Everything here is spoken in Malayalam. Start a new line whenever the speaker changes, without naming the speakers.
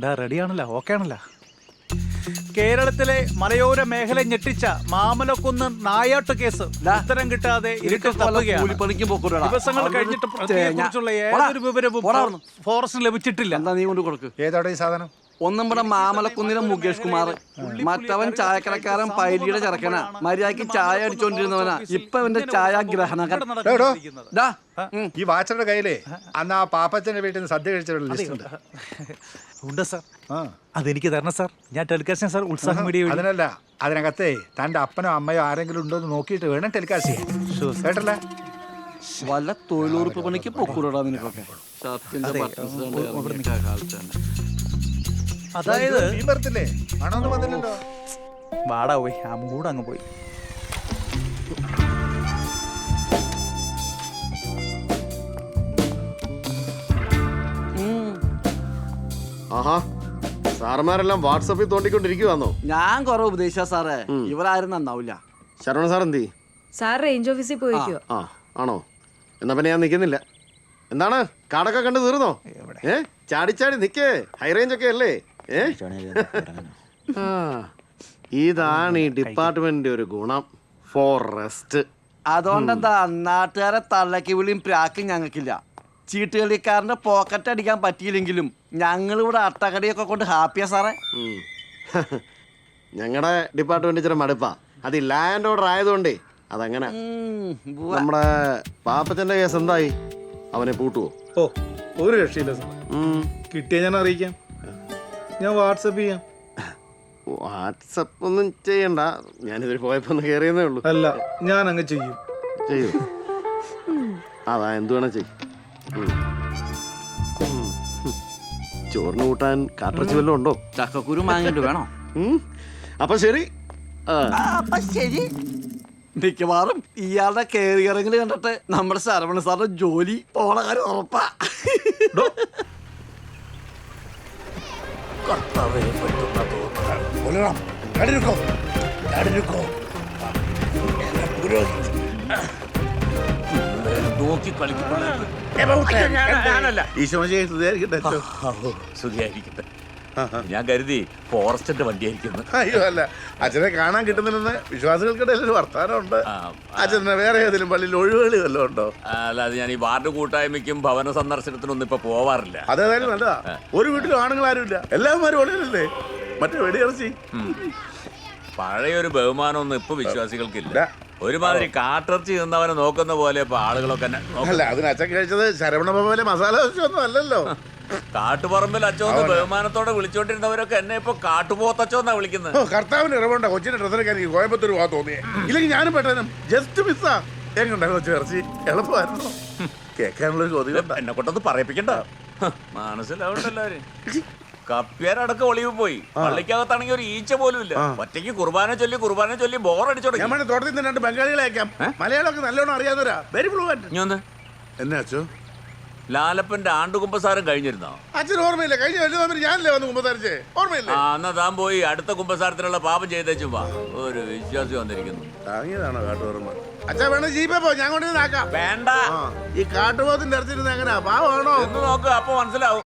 റെഡിയാണല്ലോ, ഓക്കെ ആണല്ലോ. കേരളത്തിലെ മലയോര മേഖല ഞെട്ടിച്ച മാമലക്കുന്ന് നായാട്ട് കേസ് ഉത്തരം കിട്ടാതെ ഇരുട്ടിൽ തപ്പുകയാണ്. ദിവസങ്ങൾ കഴിഞ്ഞിട്ട് പ്രതിയെക്കുറിച്ചുള്ള ഏതൊരു വിവരവും ഫോറസ്റ്റിന് ലഭിച്ചിട്ടില്ല.
എന്താ നീ കൊണ്ട് കൊടുക്ക്?
ഏതോടെ ഈ സാധനം?
ഒന്നും ഇവിടെ മാമലക്കുന്നിലെ മുകേഷ് കുമാർ, മറ്റവൻ ചായക്കടക്കാരൻ പൈലിയുടെ ചെറുക്കനാ. മര്യാദക്ക് ചായ അടിച്ചോണ്ടിരുന്നവനാ. ഇപ്പൊ അവന്റെ ചായ ഗ്രഹണകൻ.
ഈ വാച്ചറുടെ കയ്യിലേ അന്ന് ആ പാപ്പച്ചന്റെ വീട്ടിൽ നിന്ന് സദ്യ കഴിച്ചിട്ടുള്ള ലിസ്റ്റ് ഉണ്ട്.
ഉണ്ട് സാർ. അതെനിക്ക് തരണം സാർ. ഞാൻ ടെലികാസ്റ്റ് സാർ. ഉത്സാഹം മീഡിയ
അതിനല്ല, അതിനകത്തേ തന്റെ അപ്പനോ അമ്മയോ ആരെങ്കിലും ഉണ്ടോ എന്ന് നോക്കിയിട്ട് വേണം ടെലികാസ്റ്റ് ചെയ്യാൻ. കേട്ടല്ലേ?
വല്ല തൊഴിലുറപ്പ് പണിക്ക് പൊക്കൂടാ നിനക്കൊക്കെ.
അതായത്
വരത്തില്ലേ? മണമൊന്നും വന്നില്ലല്ലോ.
വാടാ പോയി, ആ മൂട് അങ്ങ് പോയി.
ആഹാ, സാറന്മാരെല്ലാം വാട്സാപ്പിൽ തോണ്ടിക്കൊണ്ടിരിക്കുവാന്നോ?
ഞാൻ കൊറേ ഉപദേശിച്ച സാറേ, ഇവരാരും നന്നാവില്ല.
ശരവണ സാർ എന്തി?
സാർ റേഞ്ച് ഓഫീസിൽ പോയിക്കോ.
ആ ആണോ? എന്നാ പിന്നെ ഞാൻ നിൽക്കുന്നില്ല. എന്താണ് കാടൊക്കെ കണ്ട് തീർന്നോ? ചാടിച്ചാടി നിക്കേ, ഹൈ റേഞ്ച് ഒക്കെ അല്ലേ? ഇതാണ് ഈ ഡിപ്പാർട്ട്മെന്റിന്റെ ഒരു ഗുണം. ഫോറസ്റ്റ്.
അതുകൊണ്ടെന്താ നാട്ടുകാരെ തള്ളക്കി വിളിയും പ്രാക്കും ഞങ്ങൾക്കില്ല. ചീട്ടുകളിക്കാരന്റെ പോക്കറ്റ് അടിക്കാൻ പറ്റിയില്ലെങ്കിലും ഞങ്ങളിവിടെ അട്ടകടിയൊക്കെ കൊണ്ട് ഹാപ്പിയാ സാറേ.
ഞങ്ങളുടെ ഡിപ്പാർട്ട്മെന്റ് ഇച്ചിരി മടുപ്പാ. അത് ലാൻഡ് ഓർഡർ ആയതുകൊണ്ടേ അതങ്ങനെ. നമ്മുടെ പാപ്പച്ചന്റെ കേസ് എന്തായി? അവനെ പൂട്ടുവോ?
ഓ, ഒരു രക്ഷയില്ല സാർ. കിട്ടിയ ഞാൻ അറിയിക്കാം. ഞാൻ വാട്സപ്പ് ചെയ്യാം.
വാട്സപ്പ് ഒന്നും ചെയ്യണ്ട, ഞാനിതിൽ പോയപ്പോ ഒന്ന് കയറിയെന്നേ ഉള്ളൂ.
അല്ല, ഞാൻ അങ്ങ് ചെയ്യും.
ചെയ്യൂ. അതാ എന്ത് വേണം ചെയ്യും. ചോറിന് കൂട്ടാൻ കാട്ടിറച്ചി വല്ലതും ഉണ്ടോ?
ചക്കക്കുരു വാങ്ങിട്ട് വേണോ?
അപ്പൊ ശരി.
അപ്പൊ ശരി. മിക്കവാറും ഇയാളുടെ കേറിയിറങ്ങല് കണ്ടിട്ട് നമ്മുടെ ശരവണ സാറിന്റെ ജോലി പോണ കാര്യം ഉറപ്പാ.
നോക്കി കളിക്കുന്നിരിക്കട്ടെ. ഞാൻ കരുതി ഫോറസ്റ്റിന്റെ വണ്ടിയായിരിക്കുന്നു.
അയ്യോ അല്ല, അച്ഛനെ കാണാൻ കിട്ടുന്നില്ലെന്ന് വിശ്വാസികൾക്കിടയിൽ ഒരു വർത്താനമുണ്ട്. അച്ഛനെ വേറെ ഏതെങ്കിലും പള്ളിയിൽ ഒഴിവുകളി വല്ലതും ഉണ്ടോ?
അല്ലാതെ ഞാൻ ഈ വാർഡ് കൂട്ടായ്മയ്ക്കും ഭവന സന്ദർശനത്തിനൊന്നും ഇപ്പൊ പോവാറില്ല.
അതേതായാലും നല്ലതാ. ഒരു വീട്ടിലും ആണുങ്ങൾ ആരുമില്ല, എല്ലാവരും ഒളിയല്ലേ. മറ്റേ വെടിയിറച്ചി.
പഴയൊരു ബഹുമാനമൊന്നും ഇപ്പൊ വിശ്വാസികൾക്കില്ല. ഒരുമാതിരി കാട്ടിറച്ചി നിന്നവനെ നോക്കുന്ന പോലെ ഇപ്പൊ ആളുകളൊക്കെ
അല്ല, അതിന് അച്ഛൻ കഴിച്ചത് ശരവണ പോലെ മസാല ദോശയൊന്നും അല്ലല്ലോ.
കാട്ടുപറമ്പിൽ അച്ചോന്ന് ബഹുമാനത്തോടെ വിളിച്ചോണ്ടിരുന്നവരൊക്കെ എന്നെ ഇപ്പൊ കാട്ടുപോത്തച്ചോന്നാ വിളിക്കുന്നത്.
കർത്താവിന് ഇറവുണ്ട. കൊച്ചിന്റെ ഡ്രസ്സൊക്കെ എനിക്ക് കോയമ്പത്തൂർ പോകാൻ തോന്നിയേ. ഇല്ലെങ്കിൽ ഞാനും പെട്ടെന്നും ജസ്റ്റ് മിസ്സാ. എങ്ങുണ്ടായിരുന്നു കൊച്ചു ഇറച്ചി? എളുപ്പമായിരുന്നു. കേൾക്കാനുള്ളൊരു കൊതികണ്ട.
എന്നെ കൊണ്ടൊന്ന് പറയിപ്പിക്കണ്ട. മനസ്സിലാവണ്ടല്ലാരും. കപ്പ്യാരടക്കം ഒളിവ് പോയി. പള്ളിക്കകത്താണെങ്കിൽ ഒരു ഈച്ച പോലും ഇല്ല. ഒറ്റയ്ക്ക് കുർബാന ചൊല്ലി ബോറടിച്ചോ.
ഞാൻ തോട്ടത്തിൽ നിന്ന് 2 ബംഗാളികളെ അയക്കാം. മലയാളമൊക്കെ നല്ലോണം അറിയാവുന്നവരാ. Very fluent. എന്നാ അച്ഛോ?
ലാലപ്പന്റെ ആണ്ടുകുമ്പസാരം കഴിഞ്ഞിരുന്നോ?
അച്ഛൻ ഓർമ്മയില്ല. കഴിഞ്ഞ വലിയ ഞാനല്ലേ വന്ന് കുമ്പസാരിച്ചേ, ഓർമ്മയില്ലേ?
എന്നാ താൻ പോയി അടുത്ത കുമ്പസാരത്തിനുള്ള പാപം ചെയ്തേച്ചു വാ. ഒരു വിശ്വാസി വന്നിരിക്കുന്നു.
താങ്ങിയതാണോ കാട്ടുപോർമ്മ? അച്ഛാ വേണം ജീപ്പേ പോ, ഞാൻ കൊണ്ടുവന്നാക്കാം.
വേണ്ട,
ഈ കാട്ടുപോത്തിന്റെ അടുത്തിരുന്ന് എങ്ങനെയാ? പാവമാണോ
എന്ന് നോക്ക്, അപ്പൊ മനസ്സിലാവും.